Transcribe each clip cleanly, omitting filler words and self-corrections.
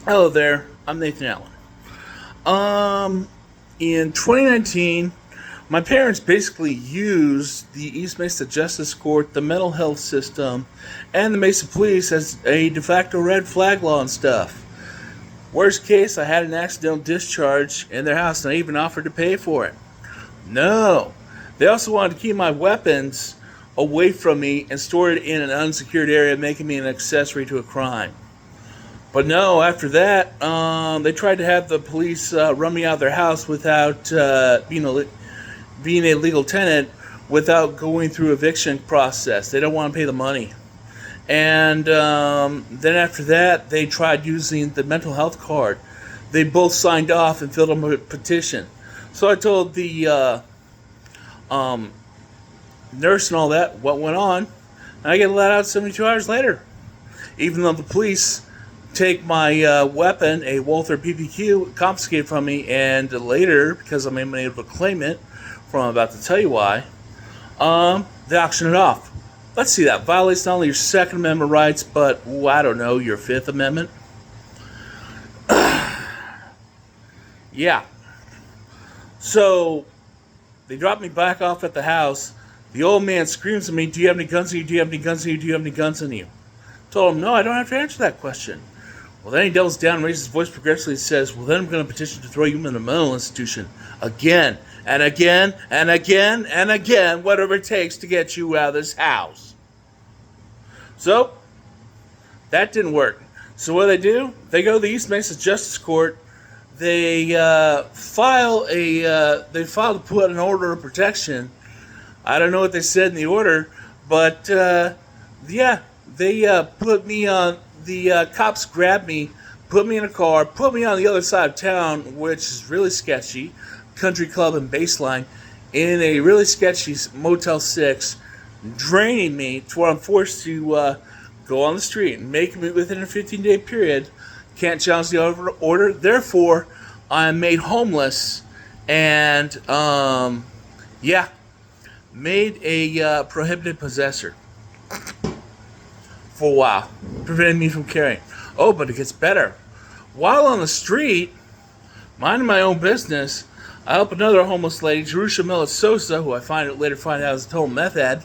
Hello there, I'm Nathan Allen. In 2019, my parents basically used the East Mesa Justice Court, the mental health system, and the Mesa Police as a de facto red flag law and stuff. Worst case, I had an accidental discharge in their house and I even offered to pay for it. No. They also wanted to keep my weapons away from me and store it in an unsecured area, making me an accessory to a crime. But no, after that, they tried to have the police run me out of their house without being a legal tenant, without going through eviction process. They don't want to pay the money. And then after that, they tried using the mental health card. They both signed off and filled out a petition. So I told the nurse and all that what went on, and I get let out 72 hours later. Even though the police take my weapon, a Walther PPQ, confiscated from me, and later, because I'm able to claim it, from I'm about to tell you why, they auction it off. Let's see, that violates not only your Second Amendment rights, but, I don't know, your Fifth Amendment. Yeah. So, they drop me back off at the house. The old man screams at me, "Do you have any guns on you? Do you have any guns on you? Do you have any guns on you?" Told him, "No, I don't have to answer that question." Well, then he doubles down and raises his voice progressively and says, "Well, then I'm going to petition to throw you in a mental institution again and again and again and again, whatever it takes to get you out of this house." So, that didn't work. So what do? They go to the East Mesa Justice Court. They file to put an order of protection. I don't know what they said in the order, but yeah, they put me on. The cops grabbed me, put me in a car, put me on the other side of town, which is really sketchy, country club and baseline, in a really sketchy Motel 6, draining me to where I'm forced to go on the street and make me within a 15-day period. Can't challenge the order. Therefore, I'm made homeless and, made a prohibited possessor for a while, preventing me from carrying. Oh, but it gets better. While on the street, minding my own business, I help another homeless lady, Jerusha Millet Sosa, who I later find out is a total meth head.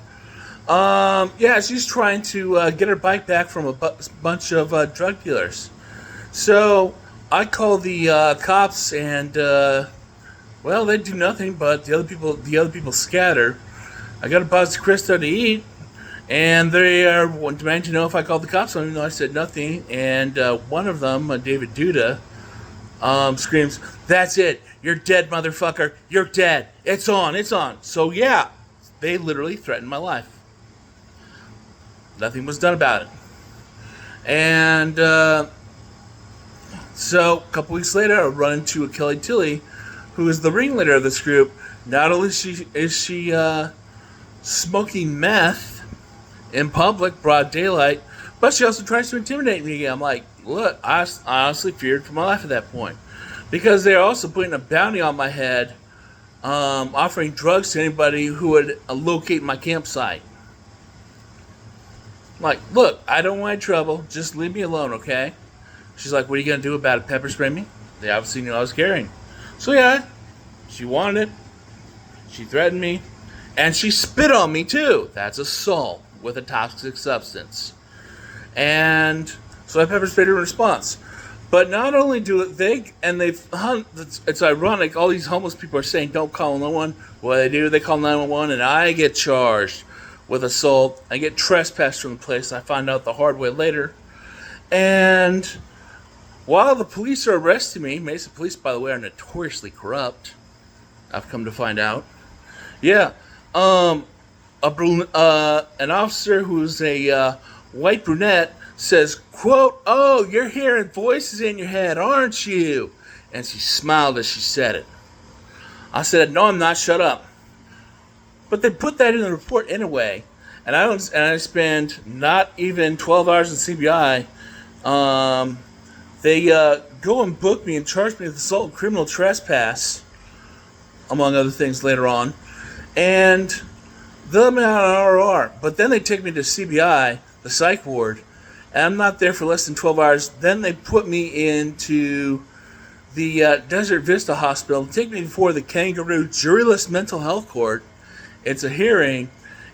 She's trying to get her bike back from a bunch of drug dealers. So I call the cops, and they do nothing. But the other people scatter. I got a buzz to Krista to eat. And they are demanding to know if I called the cops on him. I said nothing. And one of them, David Duda, screams, "That's it. You're dead, motherfucker. You're dead. It's on. It's on." So, yeah, they literally threatened my life. Nothing was done about it. And so, a couple weeks later, I run into Kelly Tilley, who is the ringleader of this group. Not only is she smoking meth in public, broad daylight, but she also tries to intimidate me again. I'm like, look, I honestly feared for my life at that point, because they're also putting a bounty on my head, offering drugs to anybody who would locate my campsite. I'm like, look, I don't want trouble, just leave me alone, okay? She's like, "What are you going to do about it, pepper spray me?" They obviously knew I was carrying. So yeah, she wanted it, she threatened me, and she spit on me too. That's assault with a toxic substance. And so I pepper sprayed her in response. But not only do it's ironic, all these homeless people are saying don't call no one. What do, they call 911, and I get charged with assault. I get trespassed from the place. I find out the hard way later. And while the police are arresting me, Mesa Police, by the way, are notoriously corrupt, I've come to find out. Yeah. An officer who's a white brunette says, quote, "Oh, you're hearing voices in your head, aren't you?" And she smiled as she said it. I said, "No, I'm not. Shut up." But they put that in the report anyway, and I spend not even 12 hours in CBI. They go and book me and charge me with assault and criminal trespass, among other things later on, and them out on RR. But then they take me to CBI, the psych ward, And I'm not there for less than 12 hours. Then they put me into the Desert Vista Hospital, take me before the Kangaroo Juryless Mental Health Court. It's a hearing,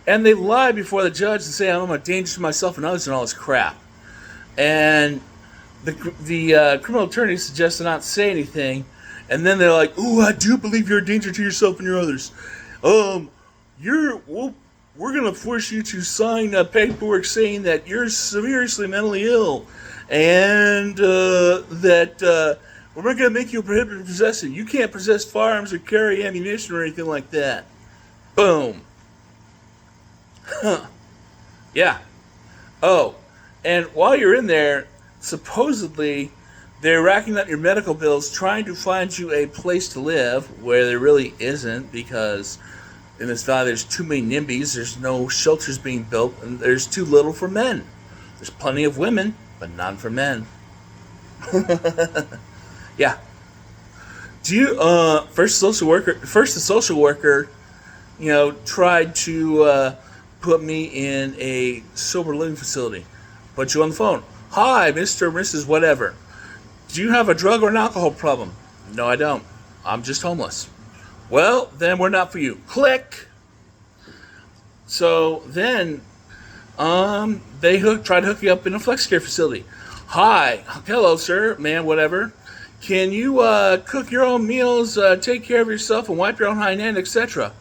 and they lie before the judge and say I'm a danger to myself and others and all this crap. And the criminal attorney suggests to not say anything, and then they're like, "Ooh, I do believe you're a danger to yourself and your others. We're gonna force you to sign paperwork saying that you're seriously mentally ill, and that we're not gonna make you a prohibited possessor. You can't possess firearms or carry ammunition or anything like that." Boom. Yeah. Oh, and while you're in there, supposedly they're racking up your medical bills trying to find you a place to live where there really isn't, because in this valley there's too many NIMBYs, there's no shelters being built, and there's too little for men. There's plenty of women, but none for men. Yeah. Do you first the social worker, tried to put me in a sober living facility. Put you on the phone. "Hi, Mr. or Mrs. whatever. Do you have a drug or an alcohol problem?" "No, I don't. I'm just homeless." "Well, then we're not for you." Click. So then they try to hook you up in a flex care facility. "Hi, hello, sir, man, whatever. Can you cook your own meals, take care of yourself, and wipe your own hind end, etc.?"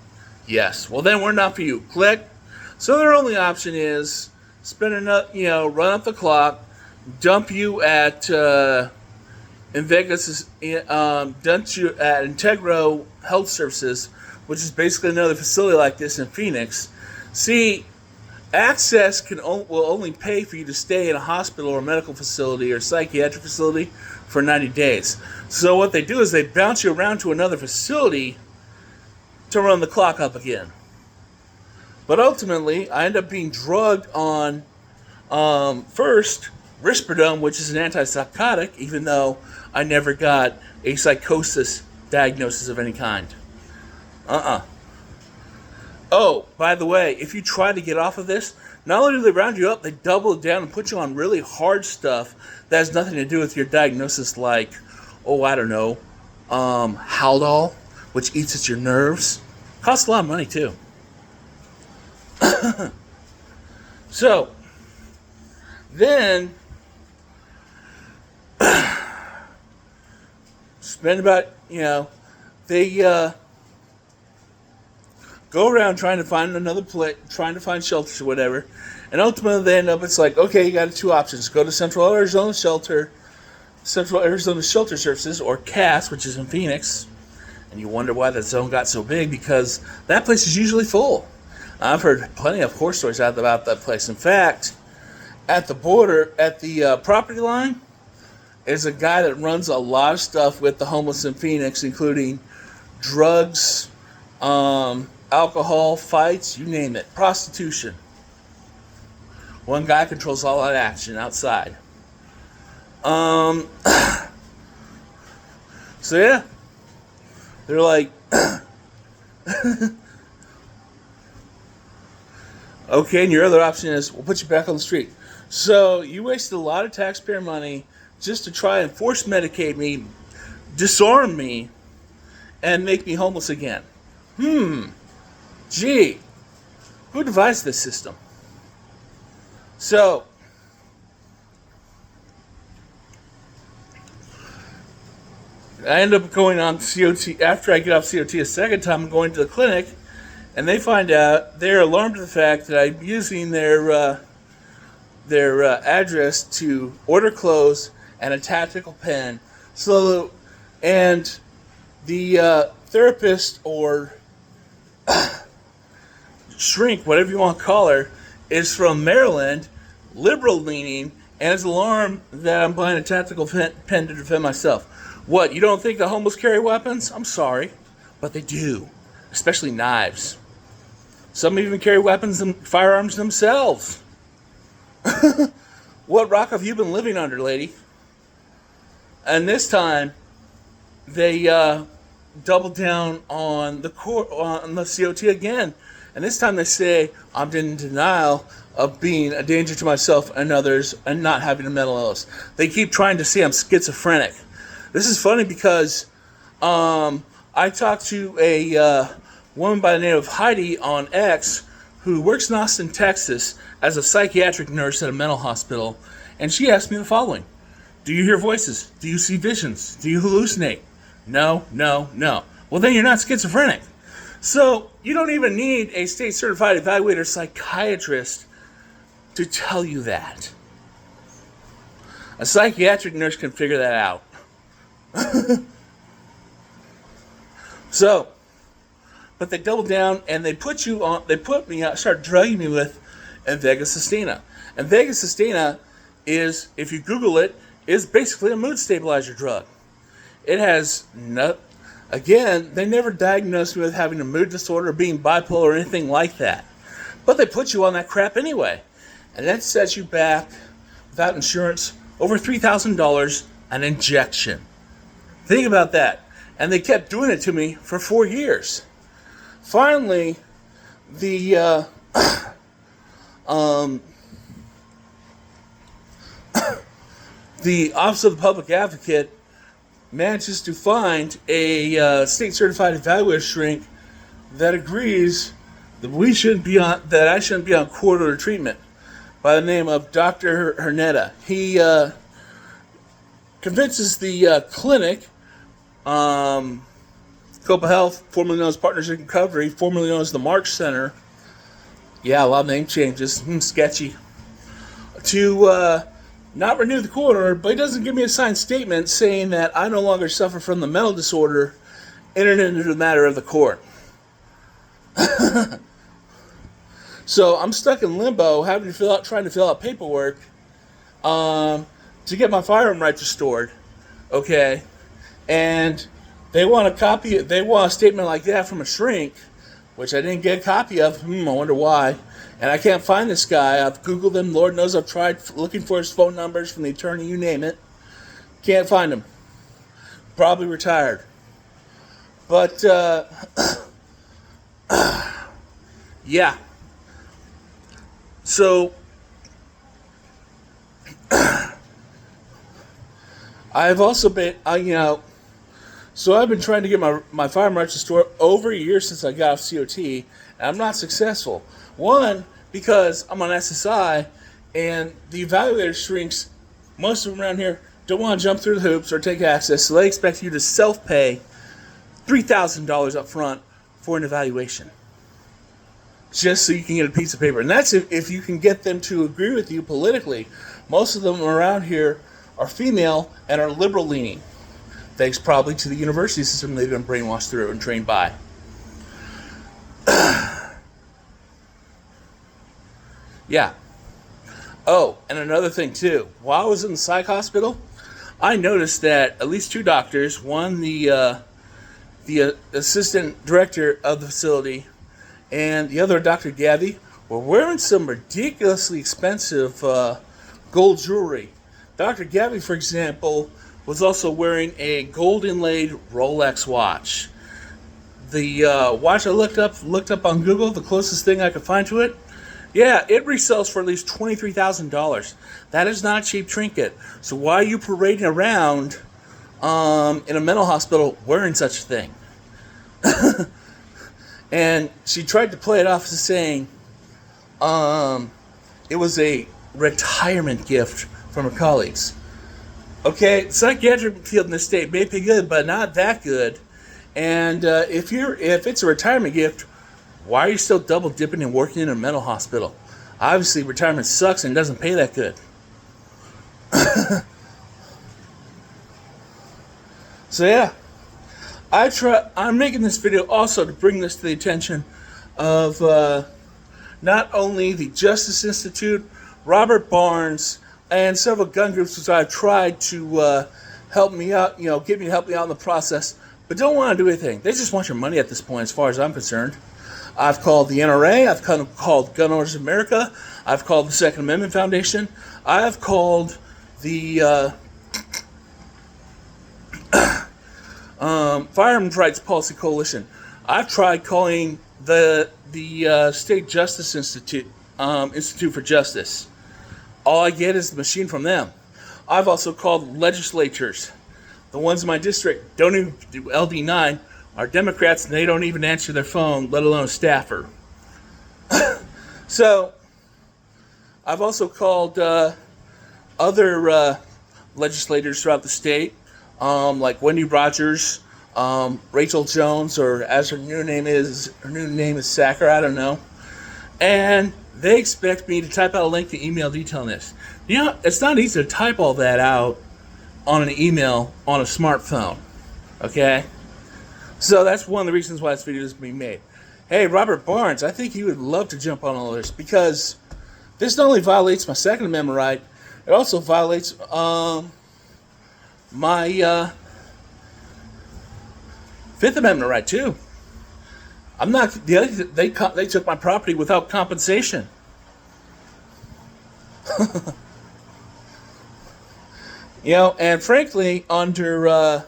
"Yes." "Well, then we're not for you." Click. So their only option is spend enough, run up the clock, dump you at in Vegas, dump you at Integro Health Services, which is basically another facility like this in Phoenix. See, Access will only pay for you to stay in a hospital or medical facility or psychiatric facility for 90 days. So what they do is they bounce you around to another facility to run the clock up again. But ultimately, I end up being drugged on, first, Risperidone, which is an antipsychotic, even though I never got a psychosis diagnosis of any kind. Oh, by the way, if you try to get off of this, not only do they round you up, they double it down and put you on really hard stuff that has nothing to do with your diagnosis, like, Haldol, which eats at your nerves. Costs a lot of money, too. So, then, spend about, they go around trying to find another place, trying to find shelters or whatever, and ultimately they end up, it's like, okay, you got two options. Go to Central Arizona Shelter Services, or CAS, which is in Phoenix, and you wonder why that zone got so big, because that place is usually full. I've heard plenty of horror stories out about that place. In fact, at the border, at the property line, is a guy that runs a lot of stuff with the homeless in Phoenix, including drugs, alcohol, fights, you name it, prostitution. One guy controls all that action outside. So yeah, they're like, okay, and your other option is we'll put you back on the street. So you wasted a lot of taxpayer money just to try and force medicate me, disarm me, and make me homeless again. Gee, who devised this system? So, I end up going on COT. After I get off COT a second time, I'm going to the clinic, and they find out, they're alarmed at the fact that I'm using their address to order clothes and a tactical pen. So, and the therapist or shrink, whatever you want to call her, is from Maryland, liberal leaning, and is alarmed that I'm buying a tactical pen to defend myself. What, you don't think the homeless carry weapons? I'm sorry, but they do, especially knives. Some even carry weapons and firearms themselves. What rock have you been living under, lady? And this time, they doubled down on the COT again, And this time they say I'm in denial of being a danger to myself and others and not having a mental illness. They keep trying to say I'm schizophrenic. This is funny because I talked to a woman by the name of Heidi on X who works in Austin, Texas as a psychiatric nurse at a mental hospital, and she asked me the following. Do you hear voices? Do you see visions? Do you hallucinate? No, no, no. Well, then you're not schizophrenic. So you don't even need a state-certified evaluator psychiatrist to tell you that. A psychiatric nurse can figure that out. So, but they double down and they put me out, start drugging me with Invega Sustenna. Invega Sustenna is, if you Google it, is basically a mood stabilizer drug. It has again, they never diagnosed me with having a mood disorder, being bipolar, or anything like that. But they put you on that crap anyway. And that sets you back, without insurance, over $3,000 an injection. Think about that. And they kept doing it to me for 4 years. Finally, the Office of the Public Advocate manages to find a state-certified evaluator shrink that agrees that I shouldn't be on court order treatment, by the name of Dr. Hernetta. He convinces the clinic, Copa Health, formerly known as Partners in Recovery, formerly known as the March Center. Yeah, a lot of name changes. Sketchy. To not renew the court order, but he doesn't give me a signed statement saying that I no longer suffer from the mental disorder entered into the matter of the court. So I'm stuck in limbo, trying to fill out paperwork to get my firearm rights restored. Okay, and they want a statement like that from a shrink, which I didn't get a copy of. I wonder why. And I can't find this guy. I've Googled him. Lord knows I've tried looking for his phone numbers from the attorney, you name it. Can't find him. Probably retired. But, yeah. So, I've also been, so I've been trying to get my firearm rights restored over a year since I got off COT, and I'm not successful. One, because I'm on SSI, and the evaluator shrinks, most of them around here, don't want to jump through the hoops or take access, so they expect you to self-pay $3,000 up front for an evaluation, just so you can get a piece of paper. And that's if you can get them to agree with you politically. Most of them around here are female and are liberal-leaning, thanks probably to the university system they've been brainwashed through and trained by. Yeah. Oh, and another thing too. While I was in the psych hospital, I noticed that at least two doctors, one the assistant director of the facility, and the other, Dr. Gabby, were wearing some ridiculously expensive gold jewelry. Dr. Gabby, for example, was also wearing a gold inlaid Rolex watch. The watch I looked up on Google, the closest thing I could find to it, yeah, it resells for at least $23,000. That is not a cheap trinket. So why are you parading around in a mental hospital wearing such a thing? And she tried to play it off as saying it was a retirement gift from her colleagues. Okay, the psychiatric field in this state may be good, but not that good. And if it's a retirement gift, why are you still double dipping and working in a mental hospital? Obviously, retirement sucks and doesn't pay that good. So yeah, I'm making this video also to bring this to the attention of not only the Justice Institute, Robert Barnes, and several gun groups which I've tried to help me out, get me to help me out in the process, but don't want to do anything. They just want your money at this point, as far as I'm concerned. I've called the NRA, I've called Gun Owners of America, I've called the Second Amendment Foundation, I've called the Firearms Rights Policy Coalition. I've tried calling the State Justice Institute for Justice. All I get is the machine from them. I've also called legislatures. The ones in my district don't even do LD9, are Democrats, and they don't even answer their phone, let alone a staffer. So, I've also called other legislators throughout the state, like Wendy Rogers, Rachel Jones, or as her new name is Sacker, I don't know. And they expect me to type out a link to email detailing this. You know, it's not easy to type all that out on an email on a smartphone. Okay? So that's one of the reasons why this video is being made. Hey, Robert Barnes, I think you would love to jump on all this, because this not only violates my Second Amendment right, it also violates my Fifth Amendment right too. I'm not. They took my property without compensation. You know, and frankly, under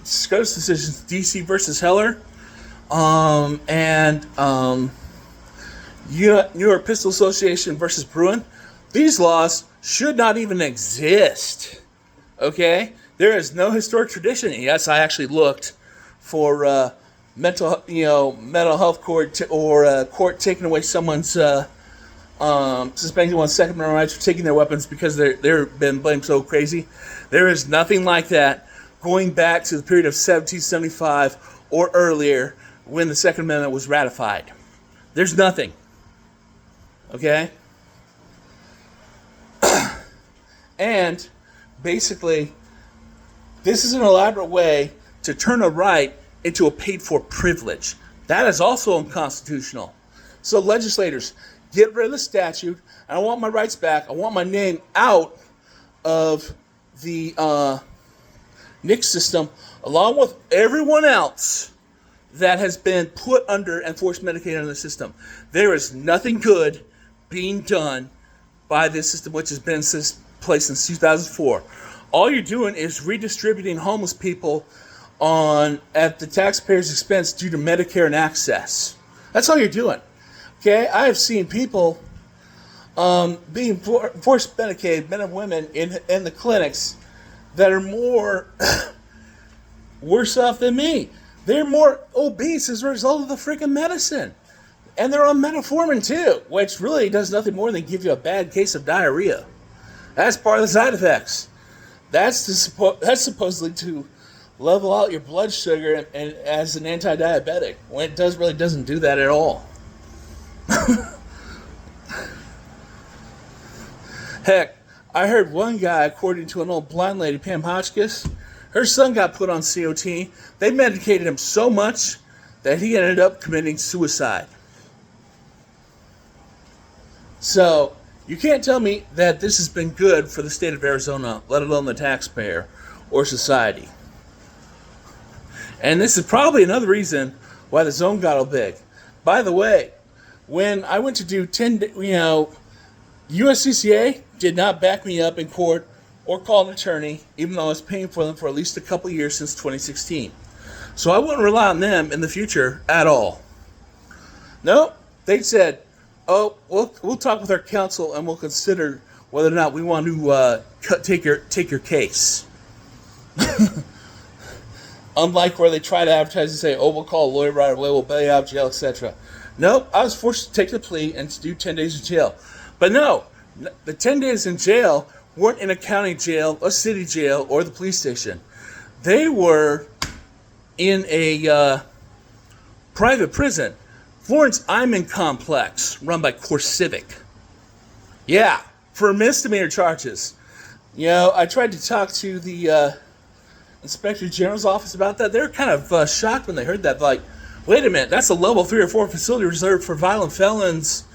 SCOTUS decisions, DC versus Heller, and New York Pistol Association versus Bruin, these laws should not even exist. Okay, there is no historic tradition. Yes, I actually looked for mental health court or court taking away someone's suspending one's Second Amendment rights for taking their weapons because they're been blamed so crazy. There is nothing like that going back to the period of 1775 or earlier when the Second Amendment was ratified. There's nothing. Okay? And basically, this is an elaborate way to turn a right into a paid-for privilege. That is also unconstitutional. So legislators, get rid of the statute. I want my rights back. I want my name out of the NICS system, along with everyone else that has been put under enforced Medicaid in the system. There is nothing good being done by this system, which has been in place since 2004. All you're doing is redistributing homeless people at the taxpayer's expense due to Medicare and Access. That's all you're doing. Okay, I have seen people being forced Medicaid, men and women, in the clinics that are more worse off than me. They're more obese as a result of the freaking medicine. And they're on metformin too, which really does nothing more than give you a bad case of diarrhea. That's part of the side effects. That's supposedly to level out your blood sugar and as an anti-diabetic, when it really doesn't do that at all. Heck, I heard one guy, according to an old blind lady, Pam Hotchkiss, her son got put on COT. They medicated him so much that he ended up committing suicide. So, you can't tell me that this has been good for the state of Arizona, let alone the taxpayer or society. And this is probably another reason why the zone got all big. By the way, when I went to do USCCA did not back me up in court or call an attorney, even though I was paying for them for at least a couple years since 2016. So I wouldn't rely on them in the future at all. Nope, they said, "Oh, we'll talk with our counsel and we'll consider whether or not we want to take your case." Unlike where they try to advertise and say, "Oh, we'll call a lawyer right away, we'll bail you out of jail, etc." Nope, I was forced to take the plea and to do 10 days in jail. But no, the 10 days in jail weren't in a county jail, a city jail, or the police station. They were in a private prison, Florence Iman Complex, run by CoreCivic. Yeah, for misdemeanor charges. You know, I tried to talk to the Inspector General's office about that. They were kind of shocked when they heard that. Like, wait a minute, that's a level 3 or 4 facility reserved for violent felons,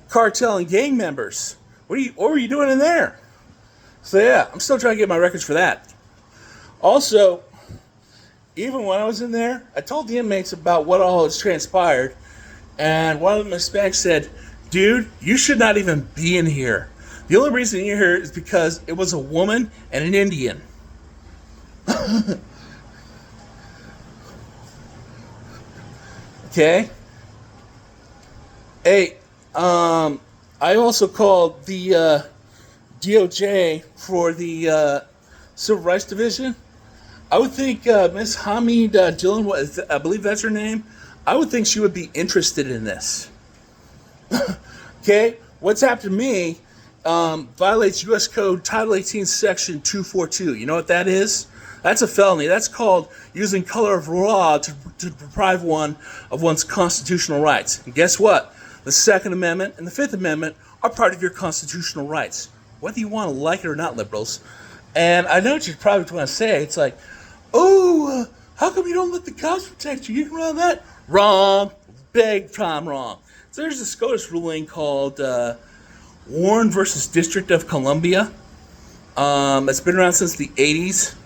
cartel and gang members. What were you doing in there? So yeah, I'm still trying to get my records for that. Also, even when I was in there, I told the inmates about what all has transpired, and one of them, Hispanic, said, "Dude, you should not even be in here. The only reason you're here is because it was a woman and an Indian. Okay? Hey, I also called the DOJ for the Civil Rights Division. I would think Miss Hamid Dillon, I believe that's her name, I would think she would be interested in this. Okay? What's happened to me violates U.S. Code Title 18, Section 242. You know what that is? That's a felony. That's called using color of law to deprive one of one's constitutional rights. And guess what? The Second Amendment and the Fifth Amendment are part of your constitutional rights, whether you want to like it or not, liberals. And I know what you're probably going to say. It's like, oh, how come you don't let the cops protect you? You can run that? Wrong. Big time wrong. So there's a SCOTUS ruling called Warren versus District of Columbia. It's been around since the 80s.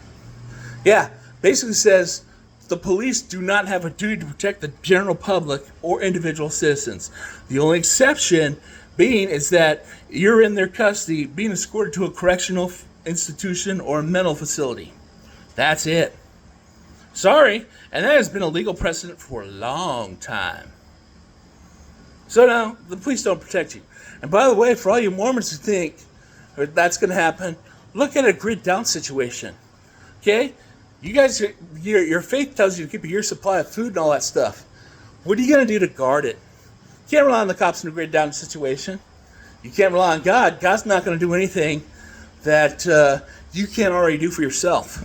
Yeah, basically says the police do not have a duty to protect the general public or individual citizens. The only exception being is that you're in their custody being escorted to a correctional institution or a mental facility. That's it. Sorry, and that has been a legal precedent for a long time. So now, the police don't protect you. And by the way, for all you Mormons who think that's going to happen, look at a grid down situation. Okay? You guys, your faith tells you to keep a year's supply of food and all that stuff. What are you going to do to guard it? You can't rely on the cops in a grid down situation. You can't rely on God. God's not going to do anything that you can't already do for yourself.